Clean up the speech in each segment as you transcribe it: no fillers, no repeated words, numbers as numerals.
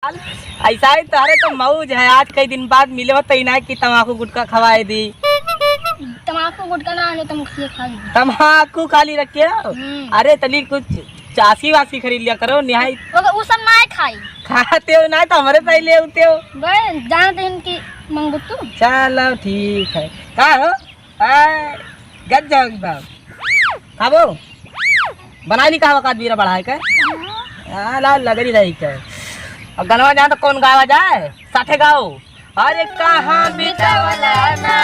ऐसा ही तारे तो मौज है। आज कई दिन बाद मिले हो तो ना कि तम्बाकू गुटखा खवाए दी। तम्बाकू गुटखा ना आने तो मुझे खा ली। तम्बाकू खाली रखे हो। अरे तली कुछ चासी वासी खरीद लिया करो। निहाई वो सब ना खाई खाते हो ना तो हमारे पहले होते हो। जानते इनकी मंगो तू। चलो ठीक है। का हो गज जाओ एकदम खाबो बना ली कहा वक़्त बीरा बढ़ा है क्या? हाँ लाल लग रही रही क्या? अब गनवा जाए तो कौन गावा जाए? साथे गाओ। अरे कहाँ बितावला ना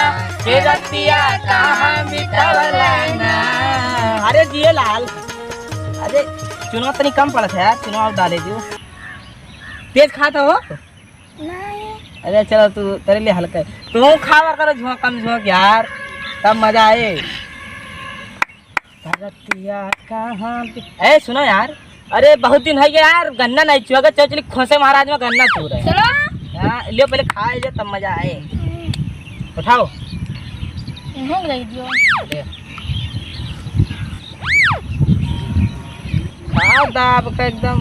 ये रतिया कहाँ बितावला ना। अरे जिए लाल। अरे चुनाव तनी कम पड़ता है यार। चुनाव डाले दियो। तेज खाता हो? नहीं। अरे चलो तू तेरे लिए हल्का है। तू खावा करो झोंक कम झोंक यार तब मजा आए। रतिया कहाँ ए सुनो यार। अरे बहुत दिन है यार गन्ना नहीं चुआ। चलो चली खोसे महाराज में गन्ना चू रहे। चलो हाँ लियो पहले खाए जो तब मजा आए। उठाओ भूख लगी दियो। खाओ दाब का एकदम।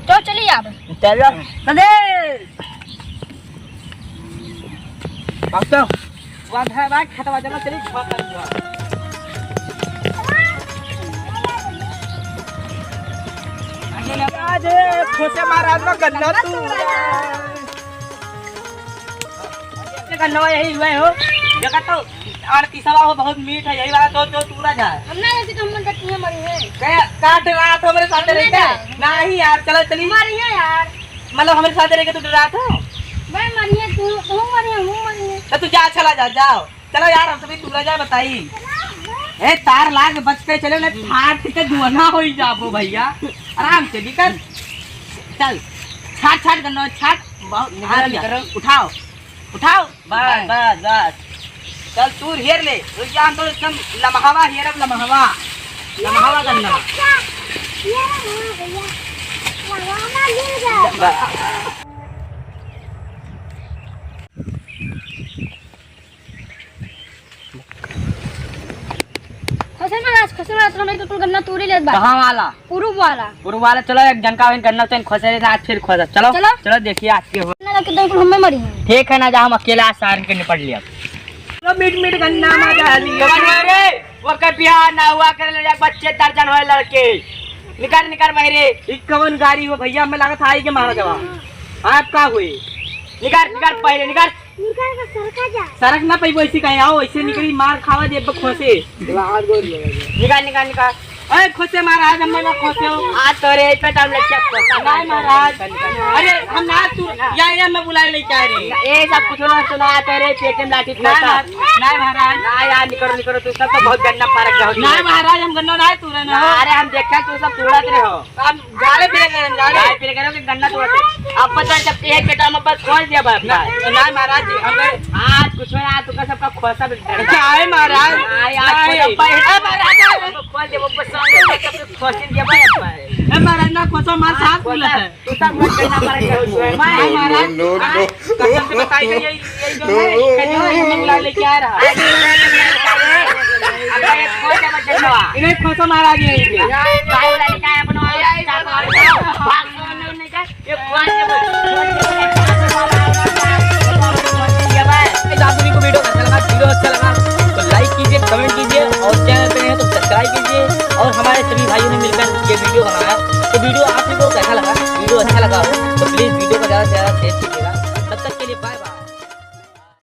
तो चलिए आप चलो तो वाधा बात खतवा जमा चली छोटा आज खोसे महाराज में गन्ना तू गन्ना यही हुए हो जगह तो आरती सवा हो बहुत मीठ है यही वाला तो तूरा जाए। हमने ऐसी तो हम टट्टियां मरी है। काट रहा था मेरे साथ रहता नहीं यार। चलो चली मरी है यार। मतलब हमारे साथ रह के तू डर रहा था। मैं मरी है तू मरी है हूं मरी है। तो तू जा चला जा जाओ। चलो यार हम सभी तूरा जाए बताई। ए तार लाग बच के चले ना फाट के धुआं हो ही जाबो भैया आराम से निकल। चल छाट छाट करना छाट बहुत करो। उठाओ उठाओ बस बस बस। चल तू हेर ले जान तो एकदम लमहवा हेर लमहवा लमहवा करना। खसरा तो मेरे को गन्ना तूरी ले बा। कहां वाला? पूर्व वाला। चलो एक जनका वन करना तो खोसे आज फिर खोसा। चलो चलो देखिए आज के हो ना कि तो हमें मरी है। ठीक है ना जा हम अकेला सारन के निपट लिया। तो मीट गन्ना मजा लियो रे वो का बियाह ना हुआ करे ले बच्चे दर्जन होए लड़के। निकर बहरे ई कौन गाड़ी हो भैया हमें लागत आई के मारा जवाब आप का हुई। निकर पहले निकर का सरका जा सरक ना पई वैसी कहीं आओ ऐसे निकली मार खावा जे खोसे। निकाल अरे खोसे महाराज हम ना खोसे हो आज तोरे पे टाइम लग गया नहीं महाराज। अरे हम ना तू या मैं बुलाए ले क्या रे ए सब कुछ ना सुना तेरे पेट में लाठी नहीं महाराज ना यार निकरो तू सब तो बहुत गन्ना पारक जाओ। नहीं महाराज हम गन्ना ना तू ना। अरे हम देखा तू सब तोड़ते रहो हम गाले फिरे करो कि गन्ना तोड़ते अब पता जब एक बेटा में बस खोल दिया बाप नहीं महाराज जी हम आज कुछ ना तू का सबका खोसा क्या है महाराज। आज खोल दे वो खोसिन के भाई अपा है ए महाराज ना खोसो मार साथ खुला है तू सब मत करना मारे महाराज नो कसम से बताई गई यही जो है कहीं हम बुला लेके आ रहा है। अब ये खोज मत जनवा इन्हें खोसो महाराज यही के काय वाला लेके आया अपनो भाग नहीं का ये खोज को वीडियो अच्छा लगा तो लाइक कीजिए कमेंट कीजिए और चैनल पे नए हैं तो सब्सक्राइब कीजिए। और हमारे सभी भाइयों ने मिलकर ये वीडियो बनाया तो वीडियो आप लोगों को कैसा लगा? वीडियो अच्छा लगा हो तो प्लीज़ वीडियो को ज़्यादा से ज़्यादा शेयर कीजिएगा।